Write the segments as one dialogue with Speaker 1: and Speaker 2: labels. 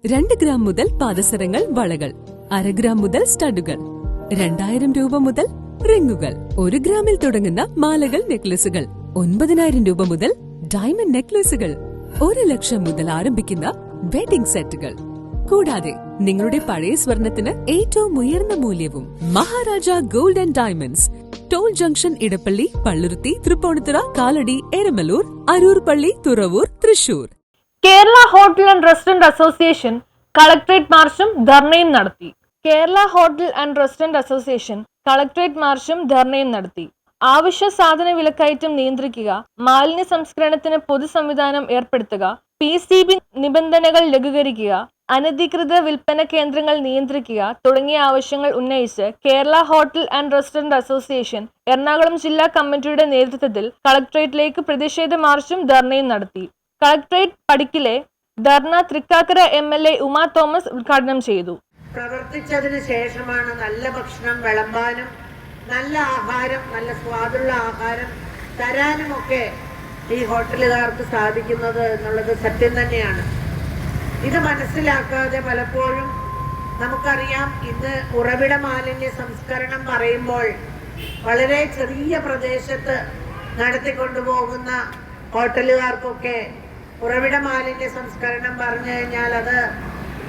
Speaker 1: 2 gram മുതൽ പാദസരങ്ങൾ, വളകൾ, 1/2 gram മുതൽ സ്റ്റഡുകൾ, 2000 രൂപ മുതൽ റിങ്ങുകൾ, 1 ഗ്രാമിൽ തുടങ്ങുന്ന മാലകൾ, നെക്ലസുകൾ, 9000 രൂപ മുതൽ ഡയമണ്ട് നെക്ലസുകൾ, 1 ലക്ഷം മുതൽ ആരംഭിക്കുന്ന വെഡിംഗ് സെറ്റുകൾ. കൂടാതെ നിങ്ങളുടെ പഴയ സ്വർണത്തിന് ഏറ്റവും ഉയർന്ന മൂല്യവും. Maharaja gold and diamonds, toll junction, Edappally, Palluruthy, Tripunithura, Kalady, Eramalloor, Aroor പള്ളി, Thuravoor, Thrissur.
Speaker 2: Kerala hotel and restaurant association collectorate മാർച്ചും ധർണയും നടത്തി. Kerala hotel and restaurant association collectorate മാർച്ചും ധർണയും നടത്തി. ആവശ്യ സാധന വിലക്കയറ്റം നിയന്ത്രിക്കുക, മാലിന്യ സംസ്കരണത്തിന് പൊതു സംവിധാനം ഏർപ്പെടുത്തുക, PCB നിബന്ധനകൾ ലഘൂകരിക്കുക, അനധികൃത വിൽപ്പന കേന്ദ്രങ്ങൾ നിയന്ത്രിക്കുക തുടങ്ങിയ ആവശ്യങ്ങൾ ഉന്നയിച്ച് Kerala hotel and restaurant association Ernakulam ജില്ലാ കമ്മിറ്റിയുടെ നേതൃത്വത്തിൽ കളക്ടറേറ്റിലേക്ക് പ്രതിഷേധ മാർച്ചും ധർണയും നടത്തി. കളക്ടറേറ്റ് പടിക്കലെ ധർണ തൃക്കാക്കര MLA ഉമാ തോമസ് ഉദ്ഘാടനം ചെയ്തു.
Speaker 3: പ്രവർത്തിച്ചതിന് ശേഷമാണ് നല്ല ഭക്ഷണം വിളമ്പാനും നല്ല ആഹാരം, നല്ല സ്വാദുള്ള ആഹാരം തരാനുമൊക്കെ ഈ ഹോട്ടലുകാർക്ക് സാധിക്കുന്നത് എന്നുള്ളത് സത്യം തന്നെയാണ്. ഇത് മനസ്സിലാക്കാതെ പലപ്പോഴും നമുക്കറിയാം, ഇന്ന് ഉറവിട മാലിന്യ സംസ്കരണം പറയുമ്പോൾ വളരെ ചെറിയ പ്രദേശത്ത് നടത്തിക്കൊണ്ടുപോകുന്ന ഹോട്ടലുകാർക്കൊക്കെ ഉറവിട മാലിന്യ സംസ്കരണം പറഞ്ഞു കഴിഞ്ഞാൽ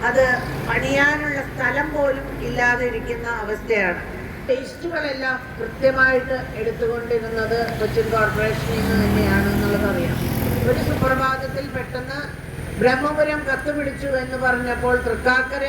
Speaker 3: അത് പണിയാനുള്ള സ്ഥലം പോലും ഇല്ലാതെ ഇരിക്കുന്ന അവസ്ഥയാണ്. വേസ്റ്റുകളെല്ലാം കൃത്യമായിട്ട് എടുത്തുകൊണ്ടിരുന്നത് കൊച്ചിൻ കോർപ്പറേഷനിൽ നിന്ന് തന്നെയാണ് എന്നുള്ളത് അറിയാം. ഒരു സുപ്രഭാതത്തിൽ പെട്ടെന്ന് ബ്രഹ്മപുരം കത്തുപിടിച്ചു എന്ന് പറഞ്ഞപ്പോൾ തൃക്കാക്കര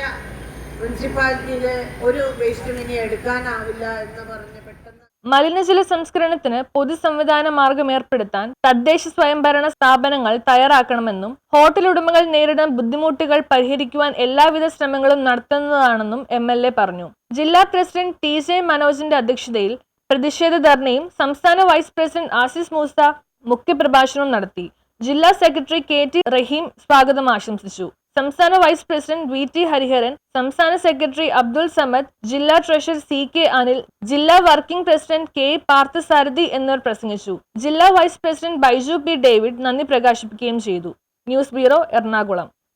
Speaker 3: മുനിസിപ്പാലിറ്റിയിൽ ഒരു വേസ്റ്റും ഇനി എടുക്കാനാവില്ല എന്ന് പറഞ്ഞ് പെട്ടെന്ന്
Speaker 2: മലിനജല സംസ്കരണത്തിന് പൊതു സംവിധാന മാർഗം ഏർപ്പെടുത്താൻ തദ്ദേശ സ്വയംഭരണ സ്ഥാപനങ്ങൾ തയ്യാറാക്കണമെന്നും ഹോട്ടൽ ഉടമകൾ നേരിടുന്ന ബുദ്ധിമുട്ടുകൾ പരിഹരിക്കുവാൻ എല്ലാവിധ ശ്രമങ്ങളും നടത്തുന്നതാണെന്നും MLA പറഞ്ഞു. ജില്ലാ പ്രസിഡന്റ് TJ മനോജിന്റെ അധ്യക്ഷതയിൽ പ്രതിഷേധ ധർണയും സംസ്ഥാന വൈസ് പ്രസിഡന്റ് ആസിസ് മൂസ മുഖ്യപ്രഭാഷണവും നടത്തി. ജില്ലാ സെക്രട്ടറി KT റഹീം സ്വാഗതം ആശംസിച്ചു. സംസ്ഥാന വൈസ് പ്രസിഡന്റ് VT ഹരിഹരൻ, സംസ്ഥാന സെക്രട്ടറി അബ്ദുൾ സമദ്, ജില്ലാ ട്രഷറർ CK അനിൽ, ജില്ലാ വർക്കിംഗ് പ്രസിഡന്റ് K പാർത്ഥസാരഥി എന്നിവർ പ്രസംഗിച്ചു. ജില്ലാ vice president Baiju P David നന്ദി പ്രകാശിപ്പിക്കുകയും ചെയ്തു. News bureau, Ernakulam.